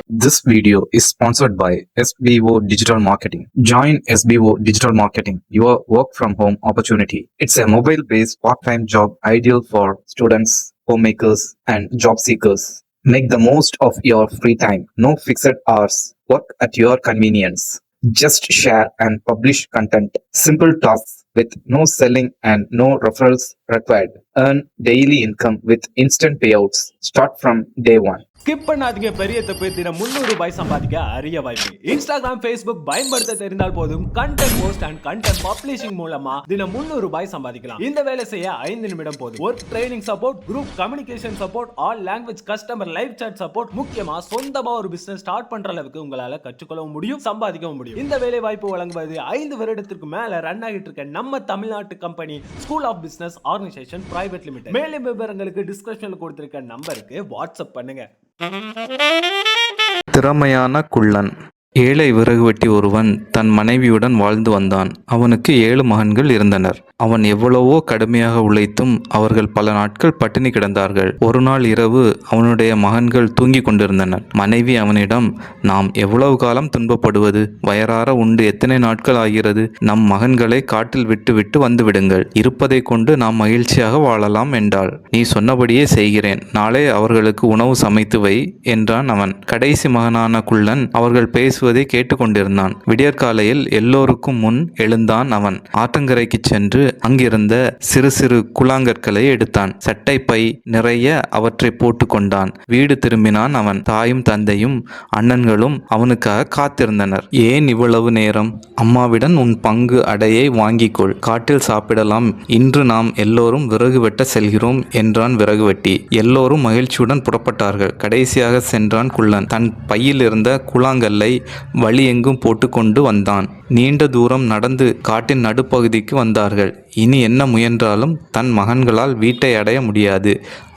This video is sponsored by SBO Digital Marketing. Join SBO Digital Marketing, your work from home opportunity. It's a mobile based part time job ideal for students, homemakers, and job seekers. Make the most of your free time. No fixed hours. Work at your convenience. Just share and publish content. Simple tasks with no selling and no referrals required. Earn daily income with instant payouts. Start from day one. Skip பண்ணாதீங்க. பெரிய தப்பு. தினம் 300 ரூபாய் சம்பாதிக்க அரிய வாய்ப்பு. Instagram, Facebook பயன்படுத்த தெரிந்தால் போதும் content post and content publishing மூலமா தினம் 300 ரூபாய் சம்பாதிக்கலாம். இந்த வேலை செய்ய 5 நிமிடம் போதும். Work training support, group communication support, all language customer live chat support, முக்கியமா சொந்தமா ஒரு பிசினஸ் ஸ்டார்ட் பண்ற அளவுக்கு உங்களால கற்றுக்கொள்ளவும் முடியும், சம்பாதிக்கவும் முடியும். இந்த வேலை வாய்ப்பு வழங்குவது 5 வருடத்திற்கு மேல ரன் ஆகிட்டு இருக்க நம்ம தமிழ்நாட்டு company school of business organisation private limited. மேலும் விவரங்களுக்கு டிஸ்கிரிப்ஷன்ல கொடுத்திருக்க நம்பருக்கு வாட்ஸ்அப் பண்ணுங்க. திறமையான குள்ளன். ஏழை விறகு வெட்டி ஒருவன் தன் மனைவியுடன் வாழ்ந்து வந்தான். அவனுக்கு 7 மகன்கள் இருந்தனர். அவன் எவ்வளவோ கடுமையாக உழைத்தும் அவர்கள் பல நாட்கள் பட்டினி கிடந்தார்கள். ஒரு நாள் இரவு அவனுடைய மகன்கள் தூங்கிக் கொண்டிருந்தனர். மனைவி அவனிடம், நாம் எவ்வளவு காலம் துன்பப்படுவது? வயறார உண்டு எத்தனை நாட்கள் ஆகிறது? நம் மகன்களை காட்டில் விட்டு விட்டு வந்து விடுங்கள். இருப்பதை கொண்டு நாம் மகிழ்ச்சியாக வாழலாம் என்றாள். நீ சொன்னபடியே செய்கிறேன். நாளை அவர்களுக்கு உணவு சமைத்து வை என்றான் அவன். கடைசி மகனான குள்ளன் அவர்கள் பேசுவதை கேட்டுக்கொண்டிருந்தான். விடியற்காலையில் எல்லோருக்கும் முன் எழுந்தான் அவன். ஆற்றங்கரைக்கு சென்று அங்கிருந்த சிறு சிறு கூழாங்கற்களை எடுத்தான். சட்டை பை நிறைய அவற்றை போட்டு கொண்டான். வீடு திரும்பினான் அவன். தாயும் தந்தையும் அண்ணன்களும் அவனுக்காக காத்திருந்தனர். ஏன் இவ்வளவு நேரம்? அம்மாவிடம் உன் பங்கு அடையை வாங்கிக்கொள், காட்டில் சாப்பிடலாம். இன்று நாம் எல்லோரும் விறகு வெட்ட செல்கிறோம் என்றான் விறகு வெட்டி. எல்லோரும் மகிழ்ச்சியுடன் புறப்பட்டார்கள். கடைசியாக சென்றான் குள்ளன். தன் பையில் இருந்த கூழாங்கல்லை வழி எங்கும் போட்டு கொண்டு வந்தான். நீண்ட தூரம் நடந்து காட்டின் நடுப்பகுதிக்கு வந்தார்கள். இனி என்ன முயன்றாலும் தன் மகன்களால் வீட்டை அடைய முடியாது.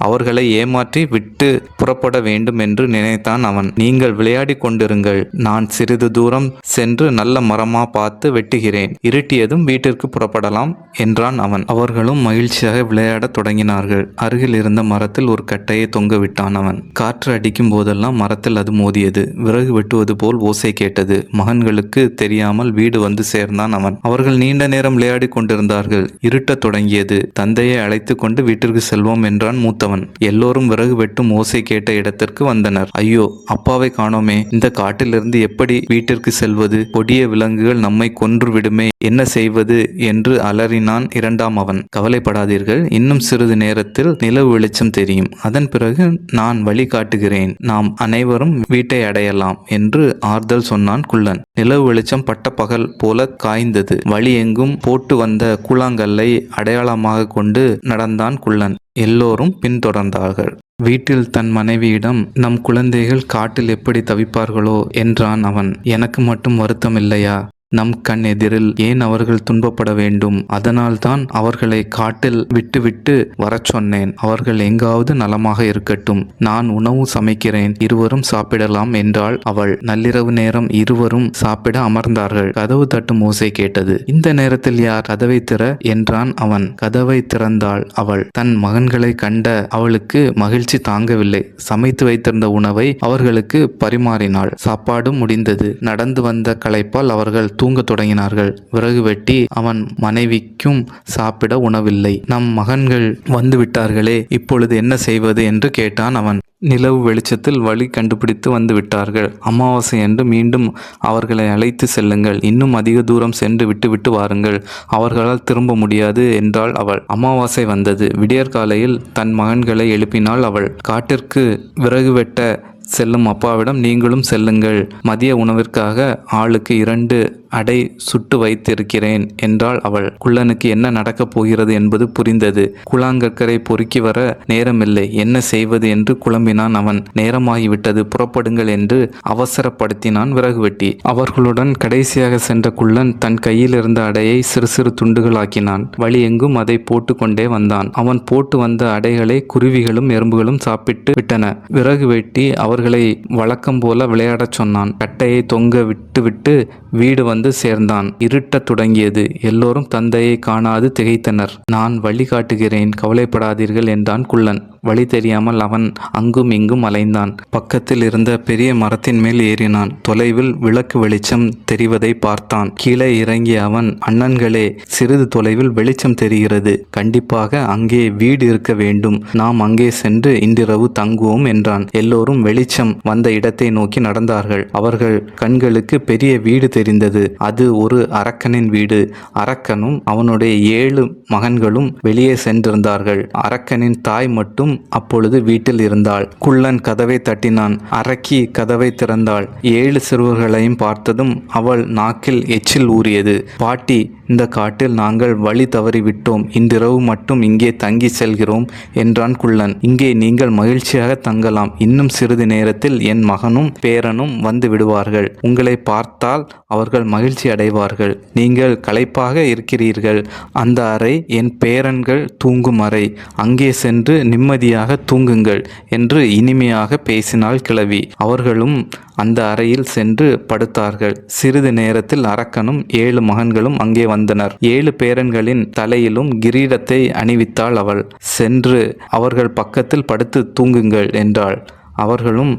அவர்களை ஏமாற்றி விட்டு புறப்பட வேண்டும் என்று நினைத்தான் அவன். நீங்கள் விளையாடி கொண்டிருங்கள், நான் சிறிது தூரம் சென்று நல்ல மரமா பார்த்து வெட்டுகிறேன். இருட்டியதும் வீட்டிற்கு புறப்படலாம் என்றான் அவன். அவர்களும் மகிழ்ச்சியாக விளையாடத் தொடங்கினார்கள். அருகில் இருந்த மரத்தில் ஒரு கட்டையை தொங்க விட்டான் அவன். காற்று அடிக்கும் போதெல்லாம் மரத்தில் அது மோதியது. விறகு வெட்டுவது போல் ஓசை கேட்டது. மகன்களுக்கு தெரியாமல் வீடு வந்து சேர்ந்தான் அவன். அவர்கள் நீண்ட நேரம் விளையாடி கொண்டிருந்தார்கள். இருட்டத் தொடங்கியது. தந்தையை அழைத்து கொண்டு வீட்டிற்கு செல்வோம் என்றான் மூத்தவன். எல்லோரும் விறகு வெட்டும் ஓசை கேட்ட இடத்திற்கு வந்தனர். ஐயோ, அப்பாவை காணோமே. இந்த காட்டிலிருந்து எப்படி வீட்டிற்கு செல்வது? கொடிய விலங்குகள் நம்மை கொன்று விடுமே, என்ன செய்வது என்று அலறினான் இரண்டாம் அவன். கவலைப்படாதீர்கள், இன்னும் சிறிது நேரத்தில் நிலவு வெளிச்சம் தெரியும். அதன் பிறகு நான் வழி காட்டுகிறேன். நாம் அனைவரும் வீட்டை அடையலாம் என்று ஆறுதல் சொன்னான் குள்ளன். நிலவு வெளிச்சம் பட்ட பகல் போல காய்ந்தது. வழி எங்கும் போட்டு வந்த கூழாங்கல்லை அடையாளமாக கொண்டு நடந்தான் குள்ளன். எல்லோரும் பின்தொடர்ந்தார்கள். வீட்டில் தன் மனைவியிடம், நம் குழந்தைகள் காட்டில் எப்படி தவிப்பார்களோ என்றான் அவன். எனக்கு மட்டும் வருத்தம் இல்லையா? நம் கண் எதிரில் ஏன் அவர்கள் துன்பப்பட வேண்டும்? அதனால் தான் அவர்களை காட்டில் விட்டுவிட்டு வரச் சொன்னேன். அவர்கள் எங்காவது நலமாக இருக்கட்டும். நான் உணவு சமைக்கிறேன், இருவரும் சாப்பிடலாம் என்றாள் அவள். நள்ளிரவு நேரம் இருவரும் சாப்பிட அமர்ந்தார்கள். கதவு தட்டும் ஓசை கேட்டது. இந்த நேரத்தில் யார்? கதவை திற என்றான் அவன். கதவை திறந்தாள் அவள். தன் மகன்களை கண்ட அவளுக்கு மகிழ்ச்சி தாங்கவில்லை. சமைத்து வைத்திருந்த உணவை அவர்களுக்கு பரிமாறினாள். சாப்பாடும் முடிந்தது. நடந்து வந்த களைப்பால் அவர்கள் தூங்க தொடங்கினார்கள். விறகு வெட்டி அவன் மனைவிக்கும் சாப்பிட உணவில்லை. நம் மகன்கள் வந்து விட்டார்களே, இப்பொழுது என்ன செய்வது என்று கேட்டான் அவன். நிலவு வெளிச்சத்தில் வழி கண்டுபிடித்து வந்து விட்டார்கள். அமாவாசை என்று மீண்டும் அவர்களை அழைத்து செல்லுங்கள். இன்னும் அதிக தூரம் சென்று விட்டு வாருங்கள். அவர்களால் திரும்ப முடியாது என்றாள் அவள். அமாவாசை வந்தது. விடியற்காலையில் தன் மகன்களை எழுப்பினாள் அவள். காட்டிற்கு விறகு வெட்ட செல்லும் அப்பாவிடம், நீங்களும் செல்லுங்கள். மதிய உணவிற்காக ஆளுக்கு 2 அடை சுட்டு வைத்திருக்கிறேன் என்றாள் அவள். குள்ளனுக்கு என்ன நடக்கப் போகிறது என்பது புரிந்தது. கூழாங்கற்கரை பொறுக்கி வர நேரமில்லை. என்ன செய்வது என்று குழம்பினான் அவன். நேரமாகிவிட்டது, புறப்படுங்கள் என்று அவசரப்படுத்தினான் விறகு வெட்டி. அவர்களுடன் கடைசியாக சென்ற குள்ளன் தன் கையில் இருந்த அடையை சிறு சிறு துண்டுகளாக்கினான். வழி எங்கும் அதை போட்டு கொண்டே வந்தான். அவன் போட்டு வந்த அடைகளை குருவிகளும் எறும்புகளும் சாப்பிட்டு விட்டன. விறகு வெட்டி அவர்களை வழக்கம் போல விளையாடச் சொன்னான். கட்டையை தொங்க விட்டுவிட்டு வீடு வந்து வந்து சேர்ந்தான். இருட்டத் தொடங்கியது. எல்லோரும் தந்தையை காணாது திகைத்தனர். நான் வழி காட்டுகிறேன், கவலைப்படாதீர்கள் என்றான் குள்ளன். வழி தெரியாமல் அவன் அங்கும் இங்கும் அலைந்தான். பக்கத்தில் இருந்த பெரிய மரத்தின் மேல் ஏறினான். தொலைவில் விளக்கு வெளிச்சம் தெரிவதை பார்த்தான். கீழே இறங்கிய அவன், அண்ணன்களே, சிறிது தொலைவில் வெளிச்சம் தெரிகிறது. கண்டிப்பாக அங்கே வீடு இருக்க வேண்டும். நாம் அங்கே சென்று இன்றிரவு தங்குவோம் என்றான். எல்லோரும் வெளிச்சம் வந்த இடத்தை நோக்கி நடந்தார்கள். அவர்கள் கண்களுக்கு பெரிய வீடு தெரிந்தது. அது ஒரு அரக்கனின் வீடு. அரக்கனும் அவனுடைய 7 மகன்களும் வெளியே சென்றிருந்தார்கள். அரக்கனின் தாய் மட்டும் அப்பொழுது வீட்டில் இருந்தாள். குள்ளன் கதவை தட்டினான். அரக்கி கதவை திறந்தாள். 7 சிறுவர்களையும் பார்த்ததும் அவள் நாக்கில் எச்சில் ஊறியது. பாட்டி, இந்த காட்டில் நாங்கள் வழி தவறிவிட்டோம். இன்றிரவு மட்டும் இங்கே தங்கி செல்கிறோம் என்றான் குள்ளன். இங்கே நீங்கள் மகிழ்ச்சியாக தங்கலாம். இன்னும் சிறிது நேரத்தில் என் மகனும் பேரனும் வந்து விடுவார்கள். உங்களை பார்த்தால் அவர்கள் மகிழ்ச்சி அடைவார்கள். நீங்கள் களைப்பாக இருக்கிறீர்கள். அந்த அறை என் பேரன்கள் தூங்கும் அறை. அங்கே சென்று நிம்மதியாக தூங்குங்கள் என்று இனிமையாக பேசினாள் கிழவி. அவர்களும் அந்த அறையில் சென்று படுத்தார்கள். சிறிது நேரத்தில் அரக்கனும் 7 மகன்களும் அங்கே வந்தனர். 7 பேரன்களின் தலையிலும் கிரீடத்தை அணிவித்தாள் அவள். சென்று அவர்கள் பக்கத்தில் படுத்து தூங்குங்கள் என்றாள். அவர்களும்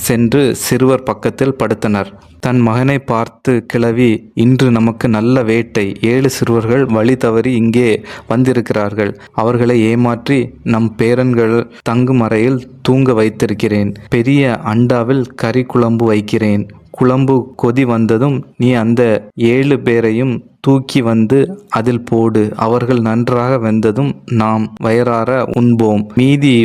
சென்று சிறுவர் பக்கத்தில் படுத்தனர். தன் மகனை பார்த்து கிழவி, இன்று நமக்கு நல்ல வேட்டை. 7 சிறுவர்கள் வழி தவறி இங்கே வந்திருக்கிறார்கள். அவர்களை ஏமாற்றி நம் பேரன்கள் தங்கும் அறையில் தூங்க வைத்திருக்கிறேன். பெரிய அண்டாவில் கறி குழம்பு வைக்கிறேன். குழம்பு கொதி வந்ததும் நீ அந்த 7 பேரையும் தூக்கி வந்து அதில் போடு. அவர்கள் நன்றாக வெந்ததும் நாம் வயிறார உண்போம். மீதி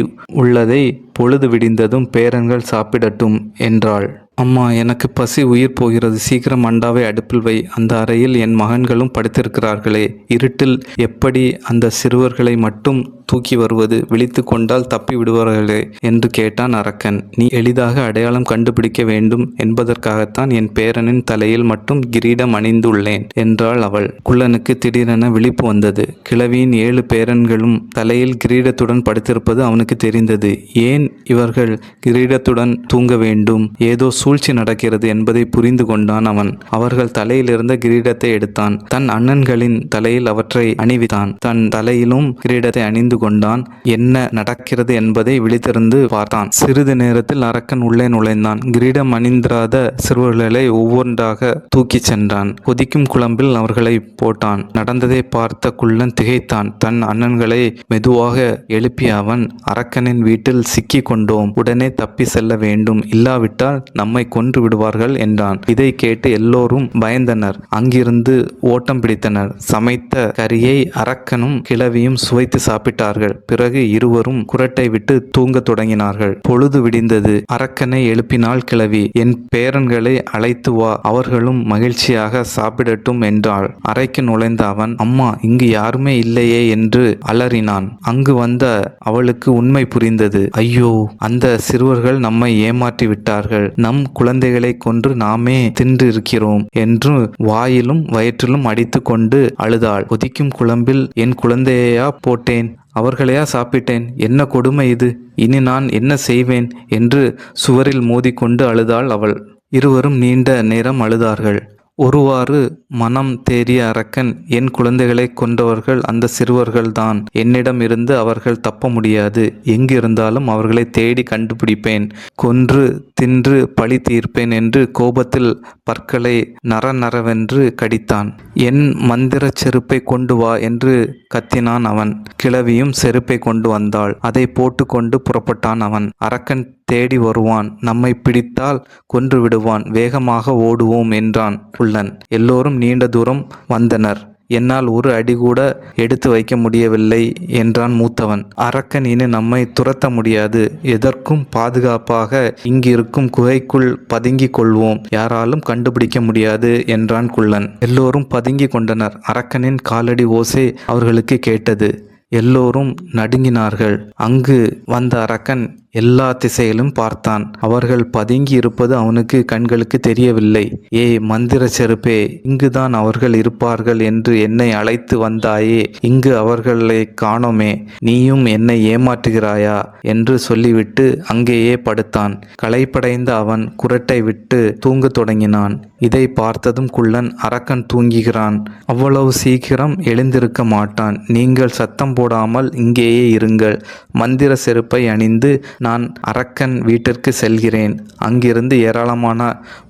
உள்ளதை பொழுது விடிந்ததும் பேரன்கள் சாப்பிடட்டும் என்றாள். அம்மா, எனக்கு பசி உயிர் போகிறது. சீக்கிரம் அண்டாவை அடுப்பில் வை. அந்த அறையில் என் மகன்களும் படுத்திருக்கிறார்களே. இருட்டில் எப்படி அந்த சிறுவர்களை மட்டும் தூக்கி வருவது? விழித்து கொண்டால் தப்பி விடுவார்களே என்று கேட்டான் அரக்கன். நீ எளிதாக அடையாளம் கண்டுபிடிக்க வேண்டும் என்பதற்காகத்தான் என் பேரனின் தலையில் மட்டும் கிரீடம் அணிந்துள்ளேன் என்றாள் அவள். குள்ளனுக்கு திடீரென விழிப்பு வந்தது. கிழவியின் 7 பேரன்களும் தலையில் கிரீடத்துடன் படுத்திருப்பது அவனுக்கு தெரிந்தது. ஏன் இவர்கள் கிரீடத்துடன் தூங்க வேண்டும்? ஏதோ சூழ்ச்சி நடக்கிறது என்பதை புரிந்து கொண்டான் அவன். அவர்கள் தலையில் இருந்த கிரீடத்தை எடுத்தான். தன் அண்ணன்களின் தலையில் அவற்றை அணிவித்தான். தன் தலையிலும் கிரீடத்தை அணிந்து கொண்டான். என்ன நடக்கிறது என்பதை விழித்திருந்து பார்த்தான். சிறிது நேரத்தில் அரக்கன் உள்ளே நுழைந்தான். கிரீடம் அணிந்திராத சிறுவர்களை ஒவ்வொன்றாக தூக்கிச் சென்றான். கொதிக்கும் குழம்பில் அவர்களை போட்டான். நடந்ததை பார்த்த குள்ளன் திகைத்தான். தன் அண்ணன்களை மெதுவாக எழுப்பிய அவன், அரக்கனின் வீட்டில் சிக்கி கொண்டோம். உடனே தப்பி செல்ல வேண்டும். இல்லாவிட்டால் நம்மை கொன்று விடுவார்கள் என்றான். இதை கேட்டு எல்லோரும் பயந்தனர். அங்கிருந்து ஓட்டம் பிடித்தனர். சமைத்த கரியை அரக்கனும் கிழவியும் சுவைத்து சாப்பிட்டார்கள். பிறகு இருவரும் குரட்டை விட்டு தூங்க தொடங்கினார்கள். பொழுது விடிந்தது. அரக்கனை எழுப்பினாள் கிழவி. என் பேரன்களை அழைத்து வா, அவர்களும் மகிழ்ச்சியாக சாப்பிடட்டும் என்றாள். அறைக்கு நுழைந்த அவன், அம்மா, இங்கு யாருமே இல்லையே என்று அலறினான். அங்கு வந்த அவளுக்கு உண்மை புரிந்தது. ஐயோ, அந்த சிறுவர்கள் நம்மை ஏமாற்றி விட்டார்கள். நம் குழந்தைகளை கொன்று நாமே தின்று இருக்கிறோம் என்று வாயிலும் வயிற்றிலும் அடித்து கொண்டு அழுதாள். கொதிக்கும் குழம்பில் என் குழந்தையா போட்டேன், அவர்களையா சாப்பிட்டேன்? என்ன கொடுமை இது! இனி நான் என்ன செய்வேன் என்று சுவரில் மோதிக்கொண்டு அழுதாள் அவள். இருவரும் நீண்ட நேரம் அழுதார்கள். ஒருவாறு மனம் தேறிய அரக்கன், என் குழந்தைகளை கொன்றவர்கள் அந்த சிறுவர்கள்தான். என்னிடம் இருந்து அவர்கள் தப்ப முடியாது. எங்கிருந்தாலும் அவர்களை தேடி கண்டுபிடிப்பேன். கொன்று தின்று பழி தீர்ப்பேன் என்று கோபத்தில் பற்களை நரநரவென்று கடித்தான். என் மந்திர செருப்பை கொண்டு வா என்று கத்தினான் அவன். கிழவியும் செருப்பை கொண்டு வந்தாள். அதை போட்டுக்கொண்டு புறப்பட்டான் அவன். அரக்கன் தேடி வருவான். நம்மை பிடித்தால் கொன்று விடுவான். வேகமாக ஓடுவோம் என்றான் குள்ளன். எல்லோரும் நீண்ட தூரம் வந்தனர். என்னால் ஒரு அடி கூட எடுத்து வைக்க முடியவில்லை என்றான் மூத்தவன். அரக்கன் இனி நம்மை துரத்த முடியாது. எதற்கும் பாதுகாப்பாக இங்கிருக்கும் குகைக்குள் பதுங்கிக் கொள்வோம். யாராலும் கண்டுபிடிக்க முடியாது என்றான் குள்ளன். எல்லோரும் பதுங்கி கொண்டனர். அரக்கனின் காலடி ஓசை அவர்களுக்கு கேட்டது. எல்லோரும் நடுங்கினார்கள். அங்கு வந்த அரக்கன் எல்லா திசையிலும் பார்த்தான். அவர்கள் பதுங்கி இருப்பது அவனுக்கு கண்களுக்கு தெரியவில்லை. ஏ மந்திர செருப்பே, இங்குதான் அவர்கள் இருப்பார்கள் என்று என்னை அழைத்து வந்தாயே, இங்கு அவர்களை காணோமே, நீயும் என்னை ஏமாற்றுகிறாயா என்று சொல்லிவிட்டு அங்கேயே படுத்தான். களைப்படைந்த அவன் குறட்டை விட்டு தூங்கத் தொடங்கினான். இதை பார்த்ததும் குள்ளன், அரக்கன் தூங்குகிறான், அவ்வளவு சீக்கிரம் எழுந்திருக்க மாட்டான், நீங்கள் சத்தம் போடாமல் இங்கேயே இருங்கள், மந்திர செருப்பை அணிந்து நான் அரக்கன் வீட்டிற்கு செல்கிறேன், அங்கிருந்து ஏராளமான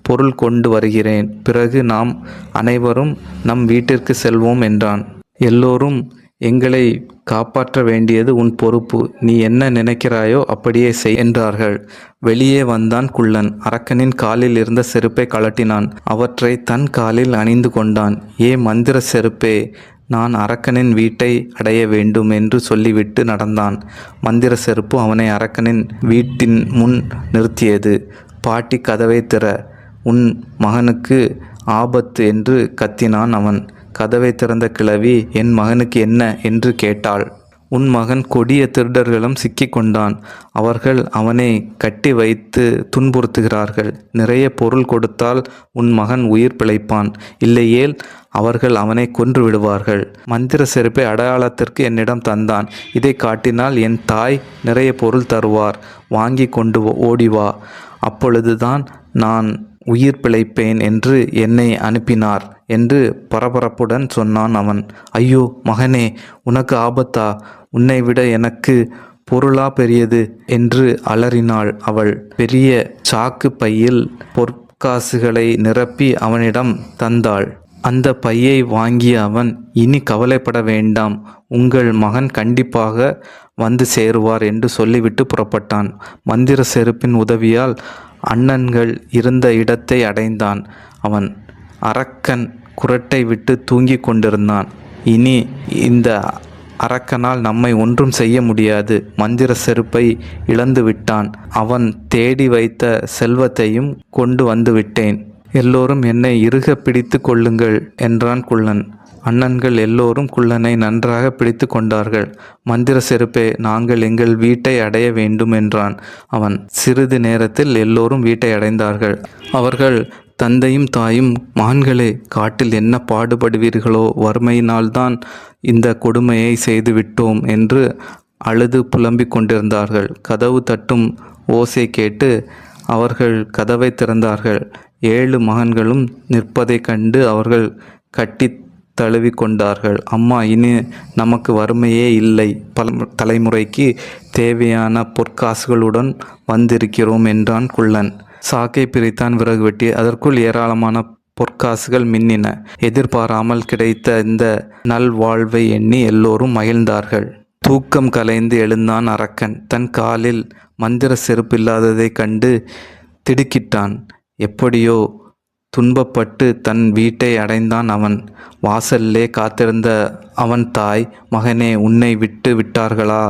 பொருள் கொண்டு வருகிறேன், பிறகு நாம் அனைவரும் நம் வீட்டிற்கு செல்வோம் என்றான். எல்லோரும், எங்களை காப்பாற்ற வேண்டியது உன் பொறுப்பு, நீ என்ன நினைக்கிறாயோ அப்படியே செய் என்றார்கள். வெளியே வந்தான் குள்ளன். அரக்கனின் காலில் இருந்த செருப்பை கழட்டினான். அவற்றை தன் காலில் அணிந்து கொண்டான். ஏ மந்திர செருப்பே, நான் அரக்கனின் வீட்டை அடைய வேண்டும் என்று சொல்லிவிட்டு நடந்தான். மந்திர செருப்பு அவனை அரக்கனின் வீட்டின் முன் நிறுத்தியது. பாட்டி, கதவை திற, உன் மகனுக்கு ஆபத்து என்று கத்தினான் அவன். கதவை திறந்த கிழவி, என் மகனுக்கு என்ன என்று கேட்டாள். உன் மகன் கொடிய திருடர்களும் சிக்கிக் கொண்டான். அவர்கள் அவனை கட்டி வைத்து துன்புறுத்துகிறார்கள். நிறைய பொருள் கொடுத்தால் உன் மகன் உயிர் பிழைப்பான், இல்லையேல் அவர்கள் அவனை கொன்று விடுவார்கள். மந்திர செருப்பை அடையாளத்திற்கு என்னிடம் தந்தான். இதை காட்டினால் என் தாய் நிறைய பொருள் தருவார், வாங்கி கொண்டு ஓடிவா, அப்பொழுதுதான் நான் உயிர் பிழைப்பேன் என்று என்னை அனுப்பினார் என்று பரபரப்புடன் சொன்னான் அவன். ஐயோ மகனே, உனக்கு ஆபத்தா? உன்னை விட எனக்கு பொருளா பெரியது என்று அலறினாள் அவள். பெரிய சாக்கு பையில் பொற்காசுகளை நிரப்பி அவனிடம் தந்தாள். அந்த பையை வாங்கிய அவன், இனி கவலைப்பட வேண்டாம், உங்கள் மகன் கண்டிப்பாக வந்து சேருவார் என்று சொல்லிவிட்டு புறப்பட்டான். மந்திர செருப்பின் உதவியால் அண்ணன்கள் இருந்த இடத்தை அடைந்தான் அவன். அரக்கன் குறட்டை விட்டு தூங்கிக் கொண்டிருந்தான். இனி இந்த அரக்கனால் நம்மை ஒன்றும் செய்ய முடியாது. மந்திர செருப்பை இழந்து விட்டான். அவன் தேடி வைத்த செல்வத்தையும் கொண்டு வந்து விட்டேன். எல்லோரும் என்னை இறுக பிடித்து கொள்ளுங்கள் என்றான் குள்ளன். அண்ணன்கள் எல்லோரும் குள்ளனை நன்றாக பிடித்து கொண்டார்கள். மந்திர செருப்பே, நாங்கள் எங்கள் வீட்டை அடைய வேண்டும் என்றான் அவன். சிறிது நேரத்தில் எல்லோரும் வீட்டை அடைந்தார்கள். அவர்கள் தந்தையும் தாயும், மகன்களே, காட்டில் என்ன பாடுபடுவீர்களோ, வறுமையினால்தான் இந்த கொடுமையை செய்துவிட்டோம் என்று அழுது புலம்பிக் கொண்டிருந்தார்கள். கதவு தட்டும் ஓசை கேட்டு அவர்கள் கதவை திறந்தார்கள். 7 மகன்களும் நிற்பதைக் கண்டு அவர்கள் கட்டி தழுவி கொண்டார்கள். அம்மா, இனி நமக்கு வறுமையே இல்லை, பல தலைமுறைக்கு தேவையான பொற்காசுகளுடன் வந்திருக்கிறோம் என்றான் குள்ளன். சாக்கை பிரித்தான் விறகு வெட்டி. அதற்குள் ஏராளமான பொற்காசுகள் மின்னின. எதிர்பாராமல் கிடைத்த இந்த நல்வாழ்வை எண்ணி எல்லோரும் மகிழ்ந்தார்கள். தூக்கம் கலைந்து எழுந்தான் அரக்கன். தன் காலில் மந்திர செருப்பில்லாததைக் கண்டு திடுக்கிட்டான். எப்படியோ துன்பப்பட்டு தன் வீட்டை அடைந்தான் அவன். வாசல்லே காத்திருந்த அவன் தாய், மகனே, உன்னை விட்டு விட்டார்களா?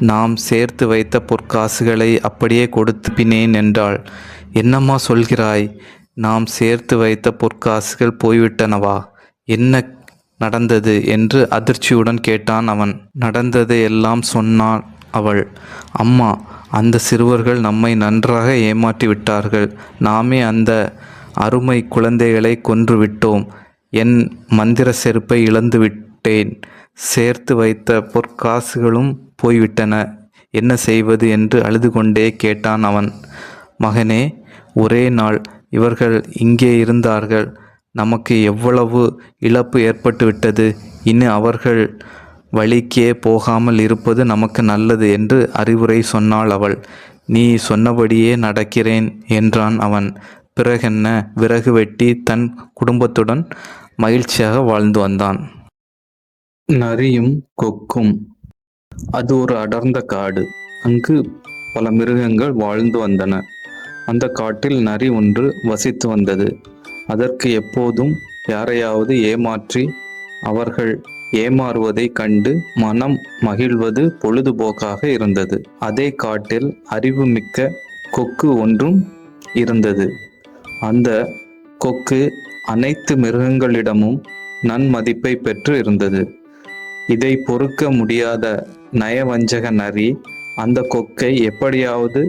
நாம் சேர்த்து வைத்த பொற்காசுகளை அப்படியே கொடுத்துப்பினேன் என்றாள். என்னம்மா சொல்கிறாய்? நாம் சேர்த்து வைத்த பொற்காசுகள் போய்விட்டனவா? என்ன நடந்தது என்று அதிர்ச்சியுடன் கேட்டான் அவன். நடந்ததை எல்லாம் சொன்னாள் அவள். அம்மா, அந்த சிறுவர்கள் நம்மை நன்றாக ஏமாற்றி விட்டார்கள். நாமே அந்த அருமை குழந்தைகளை கொன்று விட்டோம். என் மந்திர செருப்பை இழந்து விட்டேன். சேர்த்து வைத்த பொற்காசுகளும் போய்விட்டன. என்ன செய்வது என்று அழுது கொண்டே கேட்டான் அவன். மகனே, ஒரே நாள் இவர்கள் இங்கே இருந்தார்கள். நமக்கு எவ்வளவு இழப்பு ஏற்பட்டுவிட்டது. இனி அவர்கள் வழிக்கே போகாமல் இருப்பது நமக்கு நல்லது என்று அறிவுரை சொன்னாள் அவள். நீ சொன்னபடியே நடக்கிறேன் என்றான் அவன். பிறகென்ன, விறகு வெட்டி தன் குடும்பத்துடன் மகிழ்ச்சியாக வாழ்ந்து வந்தான். நரியும் கொக்கும். அது ஒரு அடர்ந்த காடு. அங்கு பல மிருகங்கள் வாழ்ந்து வந்தன. அந்த காட்டில் நரி ஒன்று வசித்து வந்தது. அதற்கு எப்போதும் யாரையாவது ஏமாற்றி அவர்கள் ஏமாறுவதை கண்டு மனம் மகிழ்வது பொழுதுபோக்காக இருந்தது. அதே காட்டில் அறிவுமிக்க கொக்கு ஒன்றும் இருந்தது. அந்த கொக்கு அனைத்து மிருகங்களிடமும் நன்மதிப்பை பெற்று இருந்தது. இதை பொறுக்க முடியாத நயவஞ்சக நரி அந்த கொக்கை எப்படியாவது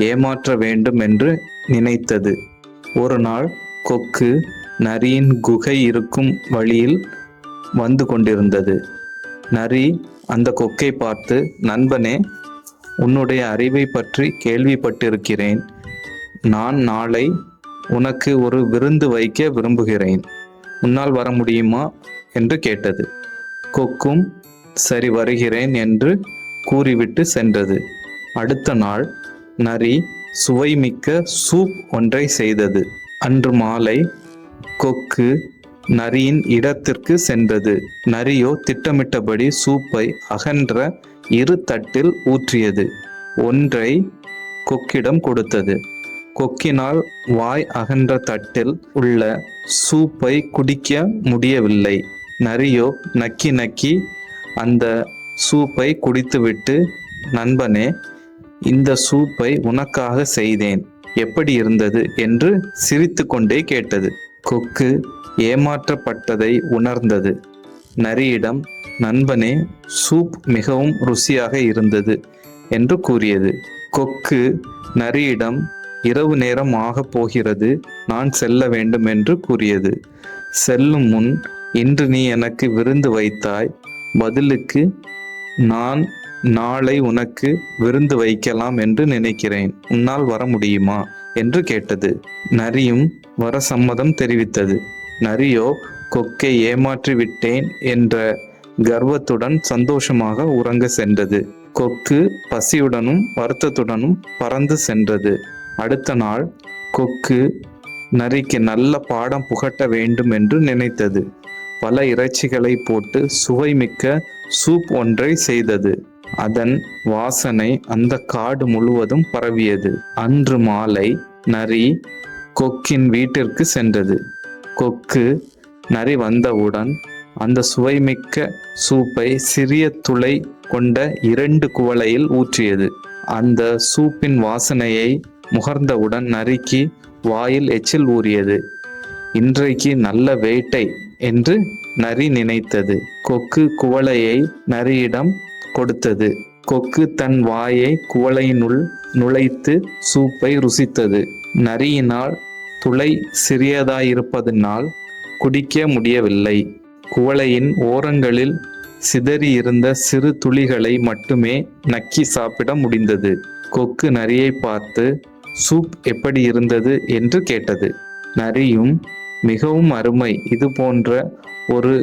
ஏமாற்ற வேண்டும் என்று நினைத்தது. ஒரு நாள் கொக்கு நரியின் குகை இருக்கும் வழியில் வந்து கொண்டிருந்தது. நரி அந்த கொக்கை பார்த்து, நண்பனே, உன்னுடைய அறிவை பற்றி கேள்விப்பட்டிருக்கிறேன். நான் நாளை உனக்கு ஒரு விருந்து வைக்க விரும்புகிறேன். உன்னால் வர முடியுமா என்று கேட்டது. கொக்கும் சரி, வருகிறேன் என்று கூறிவிட்டு சென்றது. அடுத்த நாள் நரி சுவைமிக்க சூப் ஒன்றை செய்தது. அன்று மாலை கொக்கு நரியின் இடத்திற்கு சென்றது. நரியோ திட்டமிட்டபடி சூப்பை அகன்ற இரு தட்டில் ஊற்றியது. ஒன்றை கொக்கிடம் கொடுத்தது. கொக்கினால் வாய் அகன்ற தட்டில் உள்ள சூப்பை குடிக்க முடியவில்லை. நரியோ நக்கி நக்கி அந்த சூப்பை குடித்துவிட்டு, நண்பனே, இந்த சூப்பை உனக்காக செய்தேன், எப்படி இருந்தது என்று சிரித்து கொண்டே கேட்டது. கொக்கு ஏமாற்றப்பட்டதை உணர்ந்தது. நரியிடம், நண்பனே, சூப் மிகவும் ருசியாக இருந்தது என்று கூறியது. கொக்கு நரியிடம், இரவு நேரம் ஆகப் போகிறது, நான் செல்ல வேண்டும் என்று கூறியது. செல்லும் முன், இன்று நீ எனக்கு விருந்து வைத்தாய், பதிலுக்கு நான் நாளை உனக்கு விருந்து வைக்கலாம் என்று நினைக்கிறேன். உன்னால் வர முடியுமா என்று கேட்டது. நரியும் வர சம்மதம் தெரிவித்தது. நரியோ கொக்கை ஏமாற்றி விட்டேன் என்ற கர்வத்துடன் சந்தோஷமாக உறங்க சென்றது. கொக்கு பசியுடனும் வருத்தத்துடனும் பறந்து சென்றது. அடுத்த நாள் கொக்கு நரிக்கு நல்ல பாடம் புகட்ட வேண்டும் என்று நினைத்தது. பல இறைச்சிகளை போட்டு சுவைமிக்க சூப் ஒன்றை செய்தது. அதன் வாசனை அந்த காடு முழுவதும் பரவியது. அன்று மாலை நரி கொக்கின் வீட்டிற்கு சென்றது. கொக்கு நரி வந்தவுடன் அந்த சுவைமிக்க சூப்பை சிறிய துளை கொண்ட 2 குவளையில் ஊற்றியது. அந்த சூப்பின் வாசனையை முகர்ந்தவுடன் நரிக்கு வாயில் எச்சில் ஊறியது. இன்றைக்கு நல்ல வேட்டை என்று நரி நினைத்தது. கொக்கு குவளையை நரியிடம் கொடுத்தது. கொக்கு தன் வாயை குவளையினுள் நுழைத்து சூப்பை ருசித்தது. நரியினால் துளை சிறியதாயிருப்பதனால் குடிக்க முடியவில்லை. குவளையின் ஓரங்களில் சிதறியிருந்த சிறு துளிகளை மட்டுமே நக்கி சாப்பிட முடிந்தது. கொக்கு நரியை பார்த்து, சூப் எப்படி இருந்தது என்று கேட்டது. நரியும், மிகவும் அருமை, இது போன்ற ஒரு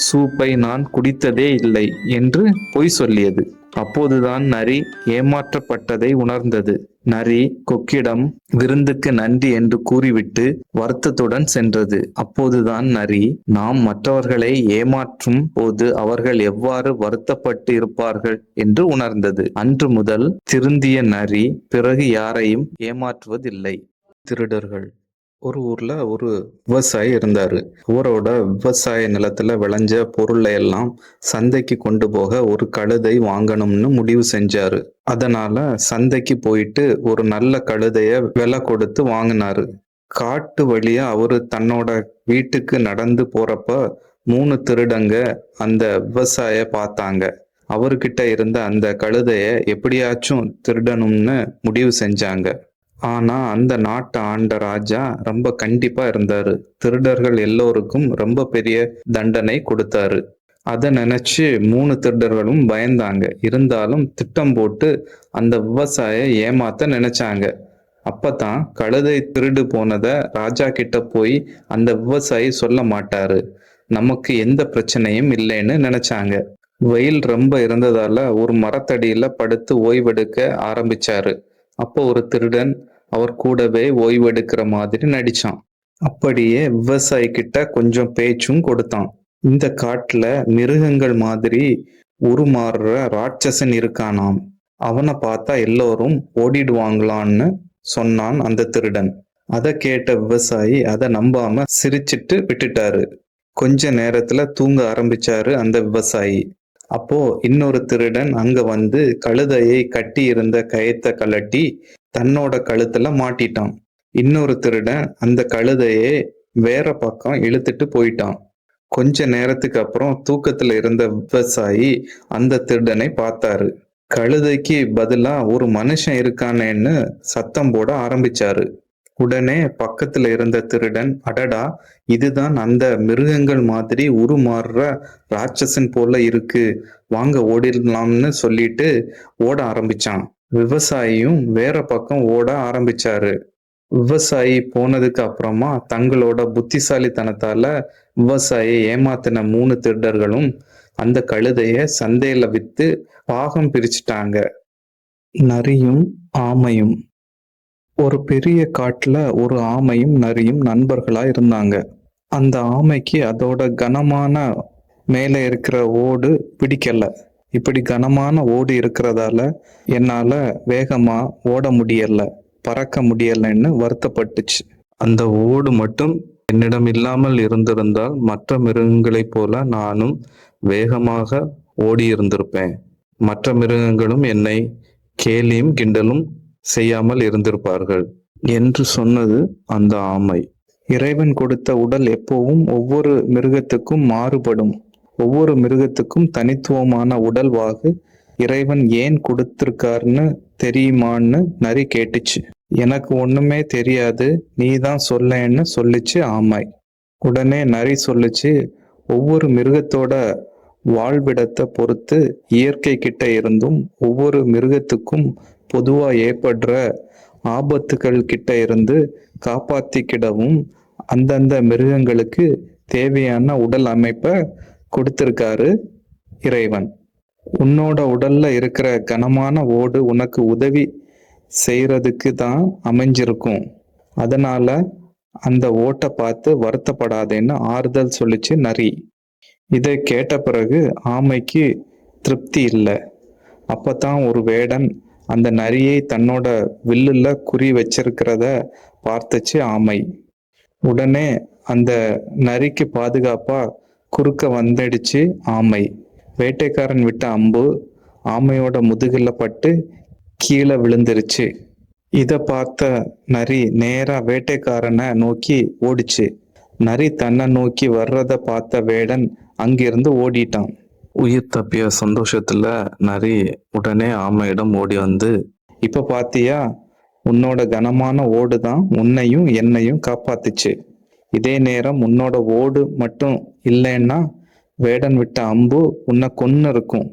சூப்பை நான் குடித்ததே இல்லை என்று பொய் சொல்லியது. அப்போதுதான் நரி ஏமாற்றப்பட்டதை உணர்ந்தது. நரி கொக்கிடம் விருந்துக்கு நன்றி என்று கூறிவிட்டு வருத்தத்துடன் சென்றது. அப்போதுதான் நரி, நாம் மற்றவர்களை ஏமாற்றும் போது அவர்கள் எவ்வாறு வருத்தப்பட்டு இருப்பார்கள் என்று உணர்ந்தது. அன்று முதல் திருந்திய நரி பிறகு யாரையும் ஏமாற்றுவதில்லை. திருடர்கள். ஒரு ஊர்ல ஒரு விவசாயி இருந்தாரு. அவரோட விவசாய நிலத்துல விளைஞ்ச பொருளை எல்லாம் சந்தைக்கு கொண்டு போக ஒரு கழுதை வாங்கணும்னு முடிவு செஞ்சாரு. அதனால சந்தைக்கு போயிட்டு ஒரு நல்ல கழுதைய விலை கொடுத்து வாங்கினாரு. காட்டு வழியா அவரு தன்னோட வீட்டுக்கு நடந்து போறப்ப 3 திருடங்க அந்த விவசாய பார்த்தாங்க. அவர்கிட்ட இருந்த அந்த கழுதைய எப்படியாச்சும் திருடணும்னு முடிவு செஞ்சாங்க. ஆனா அந்த நாட்டை ஆண்ட ராஜா ரொம்ப கண்டிப்பா இருந்தாரு. திருடர்கள் எல்லோருக்கும் ரொம்ப பெரிய தண்டனை கொடுத்தாரு. அதை நினைச்சு 3 திருடர்களும் பயந்தாங்க. இருந்தாலும் திட்டம் போட்டு அந்த விவசாய ஏமாத்த நினைச்சாங்க. அப்பதான் கழுதை திருடு போனத ராஜா கிட்ட போய் அந்த விவசாயி சொல்ல மாட்டாரு, நமக்கு எந்த பிரச்சனையும் இல்லைன்னு நினைச்சாங்க. வெயில் ரொம்ப இருந்ததால ஒரு மரத்தடியில படுத்து ஓய்வெடுக்க ஆரம்பிச்சாரு. அப்போ ஒரு திருடன் அவர் கூடவே ஓய்வெடுக்கிற மாதிரி நடிச்சான். அப்படியே விவசாயி கிட்ட கொஞ்சம் பேச்சும் கொடுத்தான். இந்த காட்டுல மிருகங்கள் மாதிரி உருமாறுற ராட்சசன் இருக்கானாம். அவனை பார்த்தா எல்லோரும் ஓடிடுவாங்களான்னு சொன்னான் அந்த திருடன். அதை கேட்ட விவசாயி அதை நம்பாம சிரிச்சிட்டு விட்டுட்டாரு. கொஞ்ச நேரத்துல தூங்க ஆரம்பிச்சாரு அந்த விவசாயி. அப்போ இன்னொரு திருடன் அங்க வந்து கழுதையை கட்டி இருந்த கயத்தை கழட்டி தன்னோட கழுத்துல மாட்டிட்டான். இன்னொரு திருடன் அந்த கழுதையை வேற பக்கம் இழுத்துட்டு போயிட்டான். கொஞ்ச நேரத்துக்கு அப்புறம் தூக்கத்துல இருந்த விவசாயி அந்த திருடனை பார்த்தாரு. கழுதைக்கு பதிலா ஒரு மனுஷன் இருக்கானேன்னு சத்தம் போட ஆரம்பிச்சாரு. உடனே பக்கத்துல இருந்த திருடன், அடடா, இதுதான் அந்த மிருகங்கள் மாதிரி உருமாறுற ராட்சசன் போல இருக்கு, வாங்க ஓடிடலாம்னு சொல்லிட்டு ஓட ஆரம்பிச்சான். விவசாயியும் வேற பக்கம் ஓட ஆரம்பிச்சாரு. விவசாயி போனதுக்கு அப்புறமா தங்களோட புத்திசாலித்தனத்தால விவசாயியை ஏமாத்தின 3 திருடர்களும் அந்த கழுதைய சந்தையில வித்து பாகம் பிரிச்சுட்டாங்க. நரியும் ஆமையும். ஒரு பெரிய காட்டுல ஒரு ஆமையும் நரியும் நண்பர்களா இருந்தாங்க. அந்த ஆமைக்கு அதோட கனமான மேலே இருக்கிற ஓடு பிடிக்கல. இப்படி கனமான ஓடு இருக்கிறதால என்னால வேகமா ஓட முடியல, பறக்க முடியலன்னு வருத்தப்பட்டுச்சு. அந்த ஓடு மட்டும் என்னிடம் இல்லாமல் இருந்திருந்தால் மற்ற மிருகங்களைப் போல நானும் வேகமாக ஓடி இருந்திருப்பேன். மற்ற மிருகங்களும் என்னை கேலியும் கிண்டலும் செய்யாமல் இருந்திருப்பார்கள் என்று சொன்னது அந்த ஆமை. இறைவன் கொடுத்த உடல் எப்பவும் ஒவ்வொரு மிருகத்துக்கும் மாறுபடும். ஒவ்வொரு மிருகத்துக்கும் தனித்துவமான உடல்வாகு இறைவன் ஏன் கொடுத்திருக்காருன்னு தெரியுமான்னு நரி கேட்டுச்சு. எனக்கு ஒண்ணுமே தெரியாது, நீதான் சொல்லேன்னு சொல்லிச்சு ஆமை. உடனே நரி சொல்லுச்சு, ஒவ்வொரு மிருகத்தோட வாழ்விடத்தை பொறுத்து இயற்கை கிட்ட இருந்தும் ஒவ்வொரு மிருகத்துக்கும் பொதுவா ஏற்படுற ஆபத்துகள் கிட்ட இருந்து காப்பாத்திக்கிடவும் அந்தந்த மிருகங்களுக்கு தேவையான உடல் அமைப்பை கொடுத்திருக்காரு இறைவன். உன்னோட உடல்ல இருக்கிற கனமான ஓடு உனக்கு உதவி செய்யறதுக்கு தான் அமைஞ்சிருக்கும். அதனால அந்த ஓட்டை பார்த்து வருத்தப்படாதேன்னு ஆறுதல் சொல்லிச்சு நரி. இதை கேட்ட பிறகு ஆமைக்கு திருப்தி இல்லை. அப்பதான் ஒரு வேடன் அந்த நரியை தன்னோட வில்லுல குறி வச்சிருக்கிறத பார்த்துச்சு ஆமை. உடனே அந்த நரிக்கு பாதுகாப்பா குறுக்க வந்துடுச்சு ஆமை. வேட்டைக்காரன் விட்ட அம்பு ஆமையோட முதுகுல பட்டு கீழே விழுந்துருச்சு. இதை பார்த்த நரி நேரா வேட்டைக்காரனை நோக்கி ஓடிச்சு. நரி தன்னை நோக்கி வர்றத பார்த்த வேடன் அங்கிருந்து ஓடிட்டான். உயிர் தப்பிய சந்தோஷத்துல நரி உடனே ஆமையிடம் ஓடி வந்து, இப்ப பாத்தியா, உன்னோட கனமான ஓடு தான் உன்னையும் என்னையும் காப்பாத்துச்சு. இதே நேரம் உன்னோட ஓடு மட்டும் இல்லைன்னா வேடன் விட்ட அம்பு உன்னை கொன்னு இருக்கும்.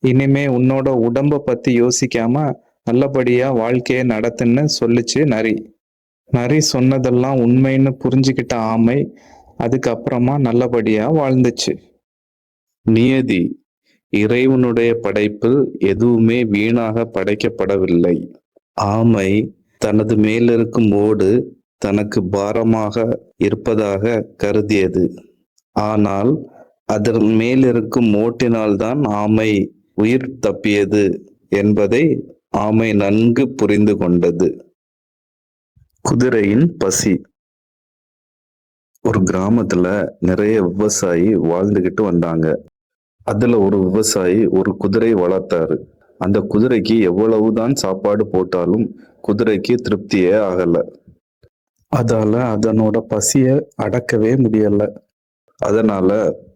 இனிமே உன்னோட உடம்ப பத்தி யோசிக்காம நல்லபடியா வாழ்க்கையை நடத்துன்னு சொல்லுச்சு நரி. நரி சொன்னதெல்லாம் உண்மைன்னு புரிஞ்சுக்கிட்ட ஆமை அதுக்கப்புறமா நல்லபடியா வாழ்ந்துச்சு. நியதி. இறைவனுடைய படைப்பில் எதுவுமே வீணாக படைக்கப்படவில்லை. ஆமை தனது மேலிருக்கும் ஓடு தனக்கு பாரமாக இருப்பதாக கருதியது. ஆனால் அதன் மேலிருக்கும் ஓட்டினால்தான் ஆமை உயிர் தப்பியது என்பதை ஆமை நன்கு புரிந்து கொண்டது. குதிரையின் பசி. ஒரு கிராமத்துல நிறைய விவசாயி வாழ்ந்துகிட்டு வந்தாங்க. அதுல ஒரு விவசாயி ஒரு குதிரை வளர்த்தாரு. அந்த குதிரைக்கு எவ்வளவுதான் சாப்பாடு போட்டாலும் குதிரைக்கு திருப்தியே ஆகல. அதால அதனோட பசிய அடக்கவே முடியல. அதனால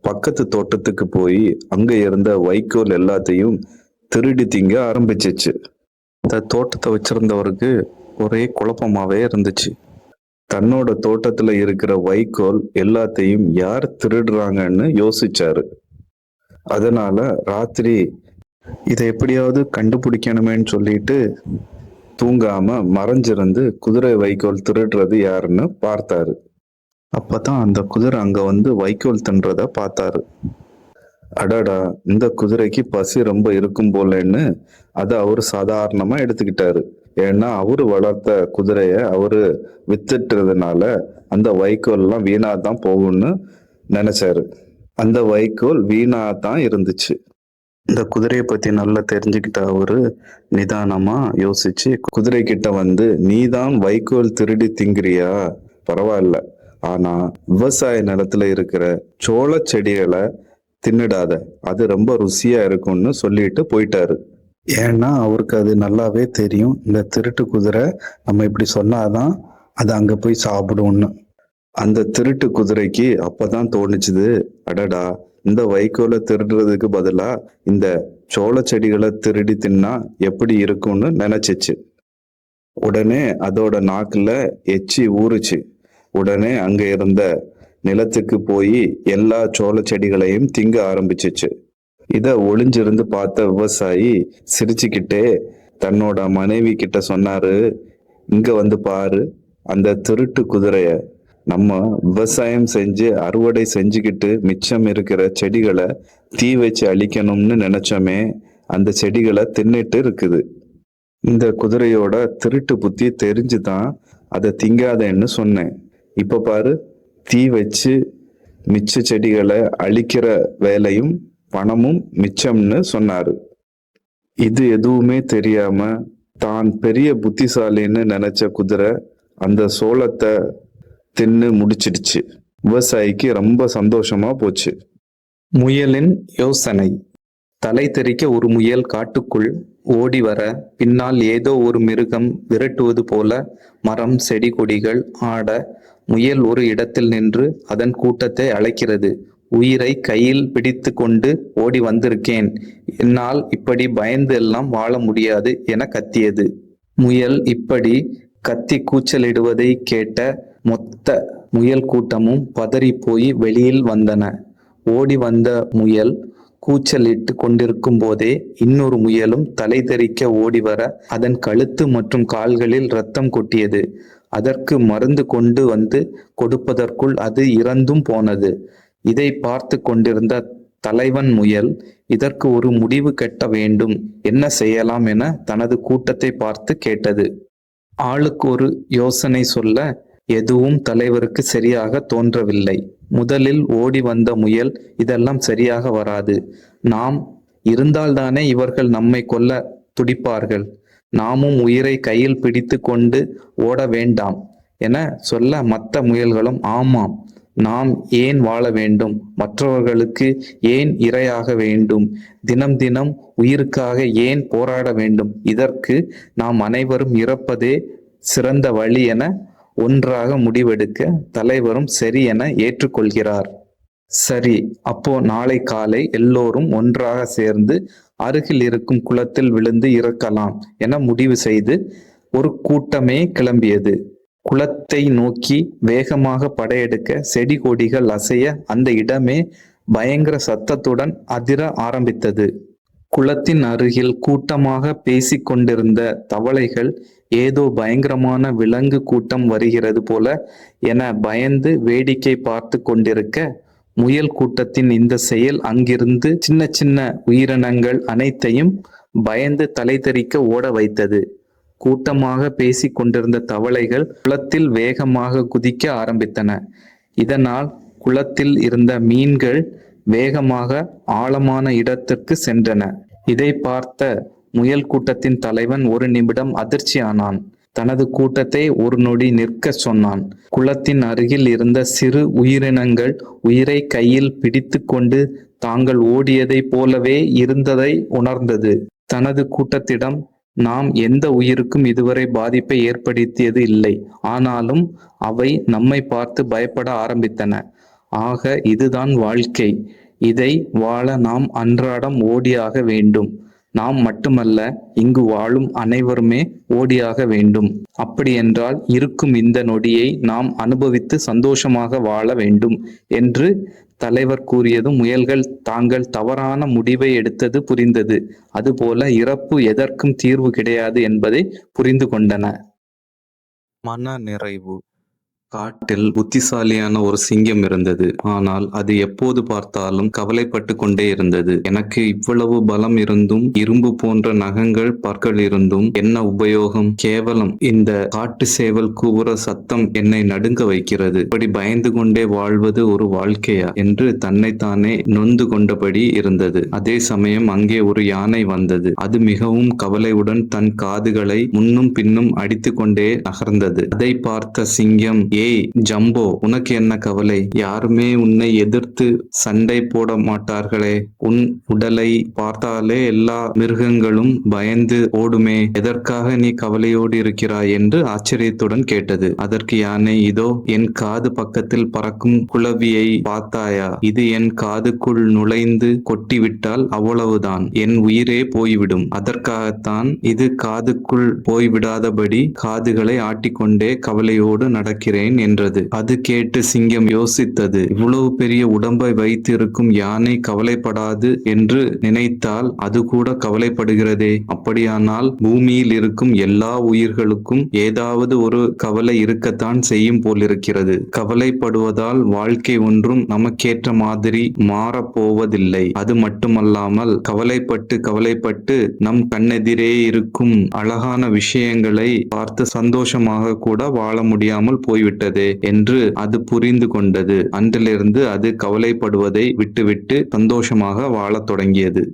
பக்கத்து தோட்டத்துக்கு போய் அங்க இருந்த வைக்கோல் எல்லாத்தையும் திருடி திங்க ஆரம்பிச்சிச்சு. இந்த தோட்டத்தை வச்சிருந்தவருக்கு ஒரே குழப்பமாவே இருந்துச்சு. தன்னோட தோட்டத்துல இருக்கிற வைக்கோல் எல்லாத்தையும் யார் திருடுறாங்கன்னு யோசிச்சாரு. அதனால ராத்திரி இதை எப்படியாவது கண்டுபிடிக்கணுமேன்னு சொல்லிட்டு தூங்காம மறைஞ்சிருந்து குதிரை வைக்கோல் திருடுறது யாருன்னு பார்த்தாரு. அப்பதான் அந்த குதிரை அங்க வந்து வைக்கோல் தின்றத பார்த்தாரு. அடடா, இந்த குதிரைக்கு பசி ரொம்ப இருக்கும் போலன்னு அதை அவரு சாதாரணமா எடுத்துக்கிட்டாரு. ஏன்னா அவரு வளர்த்த குதிரைய அவரு வித்துட்டுறதுனால அந்த வைக்கோல் எல்லாம் வீணா தான் போகும்னு நினைச்சாரு. அந்த வைக்கோல் வீணா தான் இருந்துச்சு. இந்த குதிரையை பத்தி நல்லா தெரிஞ்சுக்கிட்ட அவரு நிதானமா யோசிச்சு குதிரை கிட்ட வந்து, நீதான் வைக்கோல் திருடி திங்கிறியா? பரவாயில்ல, ஆனா விவசாய நிலத்துல இருக்கிற சோள செடிகளை தின்னுடாத, அது ரொம்ப ருசியா இருக்கும்னு சொல்லிட்டு போயிட்டாரு. ஏன்னா அவருக்கு அது நல்லாவே தெரியும், இந்த திருட்டு குதிரை நம்ம இப்படி சொன்னாதான் அது அங்க போய் சாப்பிடும்னு. அந்த திருட்டு குதிரைக்கு அப்பதான் தோணுச்சுது, அடடா, இந்த வைக்கோலை திருடுறதுக்கு பதிலா இந்த சோள செடிகளை திருடி தின்னா எப்படி இருக்கும்னு நினைச்சிச்சு. உடனே அதோட நாக்குல எச்சி ஊறுச்சு. உடனே அங்க இருந்த நிலத்துக்கு போய் எல்லா சோள செடிகளையும் திங்க ஆரம்பிச்சிச்சு. இத ஒளிஞ்சிருந்து பார்த்த விவசாயி சிரிச்சுக்கிட்டே தன்னோட மனைவி கிட்ட சொன்னாரு, இங்க வந்து பாரு, அந்த திருட்டு குதிரைய. நம்ம விவசாயம் செஞ்சு அறுவடை செஞ்சுக்கிட்டு மிச்சம் இருக்கிற செடிகளை தீ வச்சு அழிக்கணும்னு நினைச்சோமே, அந்த செடிகளை தின்னுட்டு இருக்குது. இந்த குதிரையோட திருட்டு புத்தி தெரிஞ்சுதான் அதை திங்காதேன்னு சொன்னேன். இப்ப பாரு, தீ வச்சு மிச்ச செடிகளை அழிக்கிற வேலையும் பணமும் மிச்சம்னு சொன்னாரு. இது எதுவுமே தெரியாம தான் பெரிய புத்திசாலின்னு நினைச்ச குதிரை அந்த சோளத்தை தின்னு முடிச்சிடுச்சு. விவசாயிக்கு ரொம்ப சந்தோஷமா போச்சு. முயலின் யோசனை. தலை தெறிக்க ஒரு முயல் காட்டுக்குள் ஓடி வர, பின்னால் ஏதோ ஒரு மிருகம் விரட்டுவது போல மரம் செடி கொடிகள் ஆட, முயல் ஒரு இடத்தில் நின்று அதன் கூட்டத்தை அழைக்கிறது. உயிரை கையில் பிடித்து கொண்டு ஓடி வந்திருக்கேன், என்னால் இப்படி பயந்து எல்லாம் வாழ முடியாது என கத்தியது. முயல் இப்படி கத்தி கூச்சலிடுவதை கேட்ட மொத்த முயல் கூட்டமும் பதறி போய் வெளியில் வந்தன. ஓடி வந்த முயல் கூச்சலிட்டு கொண்டிருக்கும் போதே இன்னொரு முயலும் தலை தெறிக்க ஓடி வர, அதன் கழுத்து மற்றும் கால்களில் இரத்தம் கொட்டியது. அதற்கு மருந்து கொண்டு வந்து கொடுப்பதற்குள் அது இறந்தும் போனது. இதை பார்த்து கொண்டிருந்த தலைவன் முயல், இதற்கு ஒரு முடிவு கட்ட வேண்டும், என்ன செய்யலாம் என தனது கூட்டத்தை பார்த்து கேட்டது. ஆளுக்கு ஒரு யோசனை சொல்ல, எதுவும் தலைவருக்கு சரியாக தோன்றவில்லை. முதலில் ஓடி வந்த முயல், இதெல்லாம் சரியாக வராது, நாம் இருந்தால்தானே இவர்கள் நம்மை கொல்ல துடிப்பார்கள், நாமும் உயிரை கையில் பிடித்து கொண்டு ஓட வேண்டாம் என சொல்ல, மற்ற முயல்களும் ஆமாம், நாம் ஏன் வாழ வேண்டும், மற்றவர்களுக்கு ஏன் இரையாக வேண்டும், தினம் தினம் உயிருக்காக ஏன் போராட வேண்டும், இதற்கு நாம் அனைவரும் இறப்பதே சிறந்த வழி என ஒன்றாக முடிவெடுக்க தலைவரும் சரி என ஏற்றுக்கொள்கிறார். சரி, அப்போ நாளை காலை எல்லோரும் ஒன்றாக சேர்ந்து அருகில் இருக்கும் குளத்தில் விழுந்து இறக்கலாம் என முடிவு செய்து ஒரு கூட்டமே கிளம்பியது. குளத்தை நோக்கி வேகமாக படையெடுக்க, செடி கொடிகள் அசைய, அந்த இடமே பயங்கர சத்தத்துடன் அதிர ஆரம்பித்தது. குளத்தின் அருகில் கூட்டமாக பேசிக் கொண்டிருந்த தவளைகள் ஏதோ பயங்கரமான விலங்கு கூட்டம் வருகிறது போல என பயந்து வேடிக்கை பார்த்து கொண்டிருக்க, முயல் கூட்டத்தின் இந்த செயல் அங்கிருந்து சின்ன சின்ன உயிரினங்கள் அனைத்தையும் பயந்து தலை தெறிக்க ஓட வைத்தது. கூட்டமாக பேசிக் கொண்டிருந்த தவளைகள் குளத்தில் வேகமாக குதிக்க ஆரம்பித்தன. இதனால் குளத்தில் இருந்த மீன்கள் வேகமாக ஆழமான இடத்திற்கு சென்றன. இதை பார்த்த முயல் கூட்டத்தின் தலைவன் ஒரு நிமிடம் அதிர்ச்சியானான். தனது கூட்டத்தை ஒரு நொடி நிற்க சொன்னான். குளத்தின் அருகில் இருந்த சிறு உயிரினங்கள் உயிரை கையில் பிடித்து கொண்டு தாங்கள் ஓடியதைப் போலவே இருந்ததை உணர்ந்தது. தனது கூட்டத்திடம், நாம் எந்த உயிருக்கும் இதுவரை பாதிப்பை ஏற்படுத்தியது இல்லை, ஆனாலும் அவை நம்மை பார்த்து பயப்பட ஆரம்பித்தன. ஆக இதுதான் வாழ்க்கை, இதை வாழ நாம் அன்றாடம் ஓடியாக வேண்டும். நாம் மட்டுமல்ல, இங்கு வாழும் அனைவருமே ஓடியாக வேண்டும். அப்படியென்றால் இருக்கும் இந்த நொடியை நாம் அனுபவித்து சந்தோஷமாக வாழ வேண்டும் என்று தலைவர் கூறியதும் முயல்கள் தாங்கள் தவறான முடிவை எடுத்தது புரிந்தது. அதுபோல இறப்பு எதற்கும் தீர்வு கிடையாது என்பதை புரிந்து கொண்டன. மன நிறைவு. காட்டில் புத்திசாலியான ஒரு சிங்கம் இருந்தது. ஆனால் அது எப்போது பார்த்தாலும் கவலைப்பட்டு கொண்டே இருந்தது. எனக்கு இவ்வளவு பலம் இருந்தும், இரும்பு போன்ற நகங்கள் பற்கள் இருந்தும் என்ன உபயோகம்? கேவலம் இந்த காட்டு சேவல் கூவுற சத்தம் என்னை நடுங்க வைக்கிறது. இப்படி பயந்து கொண்டே வாழ்வது ஒரு வாழ்க்கையா என்று தன்னைத்தானே நொந்து கொண்டபடி இருந்தது. அதே சமயம் அங்கே ஒரு யானை வந்தது. அது மிகவும் கவலையுடன் தன் காதுகளை முன்னும் பின்னும் அடித்து கொண்டே நகர்ந்தது. அதை பார்த்த சிங்கம் ஏய் ஜம்போ, உனக்கு என்ன கவலை? யாருமே உன்னை எதிர்த்து சண்டை போட மாட்டார்களே. உன் உடலை பார்த்தாலே எல்லா மிருகங்களும் பயந்து ஓடுமே. எதற்காக நீ கவலையோடு இருக்கிறாய் என்று ஆச்சரியத்துடன் கேட்டது. அதற்கு யானை, இதோ என் காது பக்கத்தில் பறக்கும் குளவியை பார்த்தாயா? இது என் காதுக்குள் நுழைந்து கொட்டிவிட்டால் அவ்வளவுதான், என் உயிரே போய்விடும். அதற்காகத்தான் இது காதுக்குள் போய்விடாதபடி காதுகளை ஆட்டிக்கொண்டே கவலையோடு நடக்கிறேன் என்றது. அது கேட்டு சிங்கம் யோசித்தது. இவ்வளவு பெரிய உடம்பை வைத்து இருக்கும் யானை கவலைப்படாது என்று நினைத்தால் அது கூட கவலைப்படுகிறதே. அப்படியானால் பூமியில் இருக்கும் எல்லா உயிர்களுக்கும் ஏதாவது ஒரு கவலை இருக்கத்தான் செய்யும் போலிருக்கிறது. கவலைப்படுவதால் வாழ்க்கை ஒன்றும் நமக்கேற்ற மாதிரி மாறப்போவதில்லை. அது மட்டுமல்லாமல் கவலைப்பட்டு நம் கண்ணெதிரே இருக்கும் அழகான விஷயங்களை பார்த்து சந்தோஷமாக கூட வாழ முடியாமல் போய்விட்டதே என்று அது புரிந்து கொண்டது. அன்றிலிருந்து அது கவலைப்படுவதை விட்டுவிட்டு சந்தோஷமாக வாழத் தொடங்கியது.